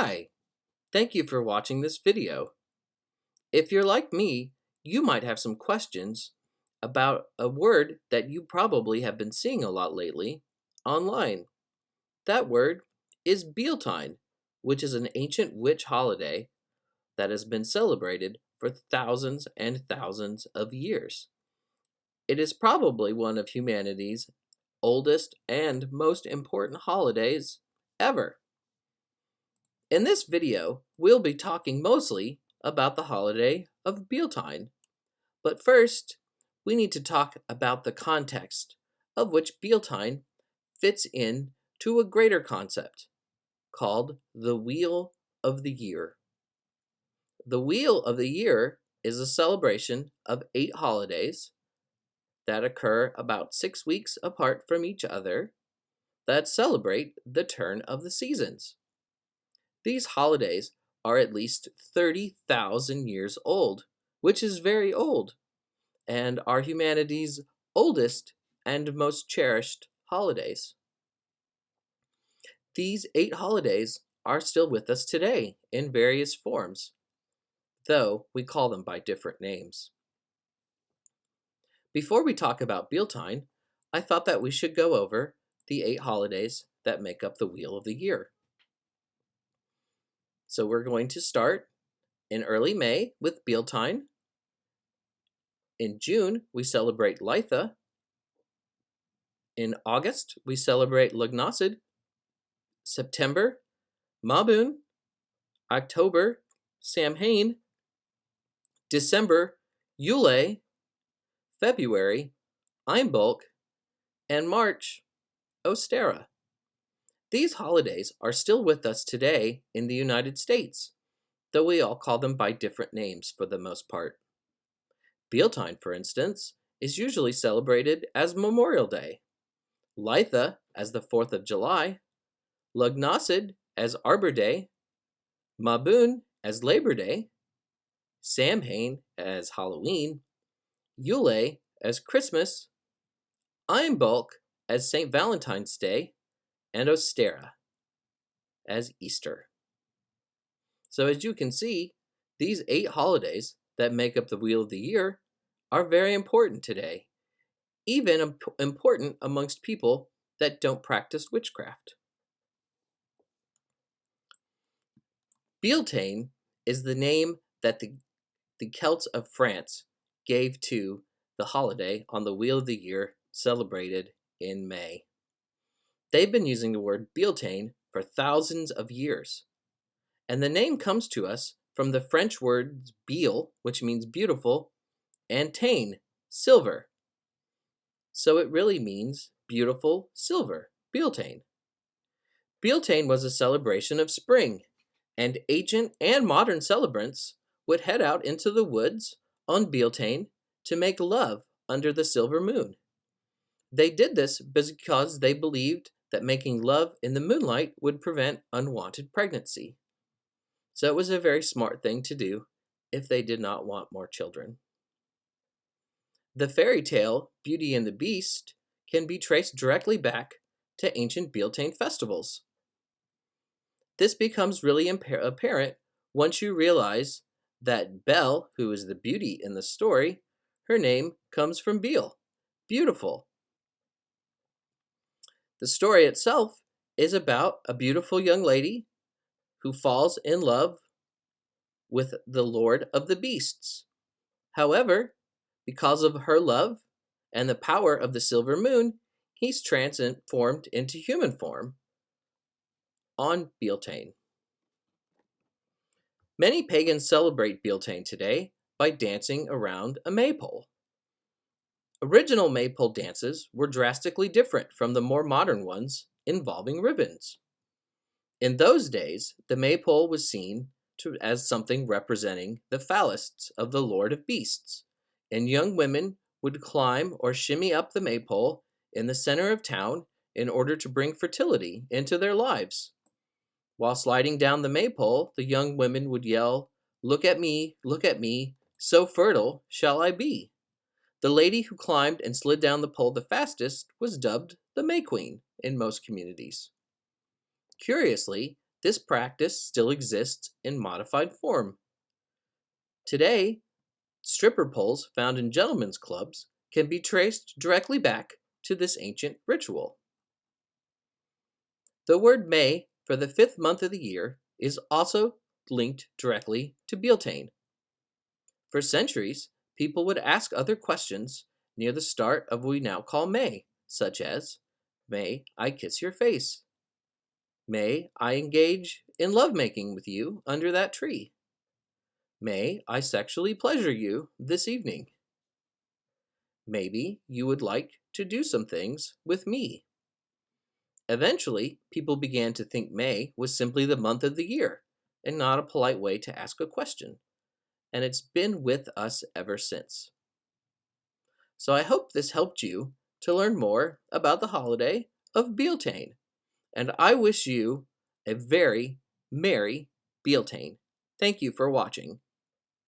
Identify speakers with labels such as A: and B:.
A: Hi, thank you for watching this video. If you're like me, you might have some questions about a word that you probably have been seeing a lot lately online. That word is Beltane, which is an ancient witch holiday that has been celebrated for thousands and thousands of years. It is probably one of humanity's oldest and most important holidays ever. In this video, we'll be talking mostly about the holiday of Beltane. But first, we need to talk about the context of which Beltane fits in to a greater concept called the Wheel of the Year. The Wheel of the Year is a celebration of 8 holidays that occur about 6 weeks apart from each other that celebrate the turn of the seasons. These holidays are at least 30,000 years old, which is very old, and are humanity's oldest and most cherished holidays. These 8 holidays are still with us today in various forms, though we call them by different names. Before we talk about Beltane, I thought that we should go over the 8 holidays that make up the Wheel of the Year. So we're going to start in early May with Beltane. In June, we celebrate Litha. In August, we celebrate Lughnasadh. September, Mabun. October, Samhain. December, Yule. February, Imbolc. And March, Ostara. These holidays are still with us today in the United States, though we all call them by different names for the most part. Beltane, for instance, is usually celebrated as Memorial Day, Litha as the 4th of July, Lughnasadh as Arbor Day, Mabun as Labor Day, Samhain as Halloween, Yule as Christmas, Imbolc as St. Valentine's Day, and Ostara as Easter. So as you can see, these 8 holidays that make up the Wheel of the Year are very important today, even important amongst people that don't practice witchcraft. Beltane is the name that the Celts of France gave to the holiday on the Wheel of the Year celebrated in May. They've been using the word Beltane for thousands of years, and the name comes to us from the French words belle, which means beautiful, and tane, silver. So it really means beautiful silver, Beltane. Beltane was a celebration of spring, and ancient and modern celebrants would head out into the woods on Beltane to make love under the silver moon. They did this because they believed that making love in the moonlight would prevent unwanted pregnancy. So it was a very smart thing to do if they did not want more children. The fairy tale Beauty and the Beast can be traced directly back to ancient Beltane festivals. This becomes really apparent once you realize that Belle, who is the beauty in the story, her name comes from Bel, beautiful. The story itself is about a beautiful young lady who falls in love with the Lord of the Beasts. However, because of her love and the power of the silver moon, he's transformed into human form on Beltane. Many pagans celebrate Beltane today by dancing around a maypole. Original maypole dances were drastically different from the more modern ones involving ribbons. In those days, the maypole was seen as something representing the phallus of the Lord of Beasts, and young women would climb or shimmy up the maypole in the center of town in order to bring fertility into their lives. While sliding down the maypole, the young women would yell, look at me, so fertile shall I be." The lady who climbed and slid down the pole the fastest was dubbed the May Queen in most communities. Curiously, This practice still exists in modified form. Today, stripper poles found in gentlemen's clubs can be traced directly back to this ancient ritual. The word May for the fifth month of the year is also linked directly to Beltane. For centuries, people would ask other questions near the start of what we now call May, such as, May I kiss your face? May I engage in lovemaking with you under that tree? May I sexually pleasure you this evening? Maybe you would like to do some things with me. Eventually, people began to think May was simply the month of the year and not a polite way to ask a question, and it's been with us ever since. So I hope this helped you to learn more about the holiday of Beltane, and I wish you a very merry Beltane. Thank you for watching.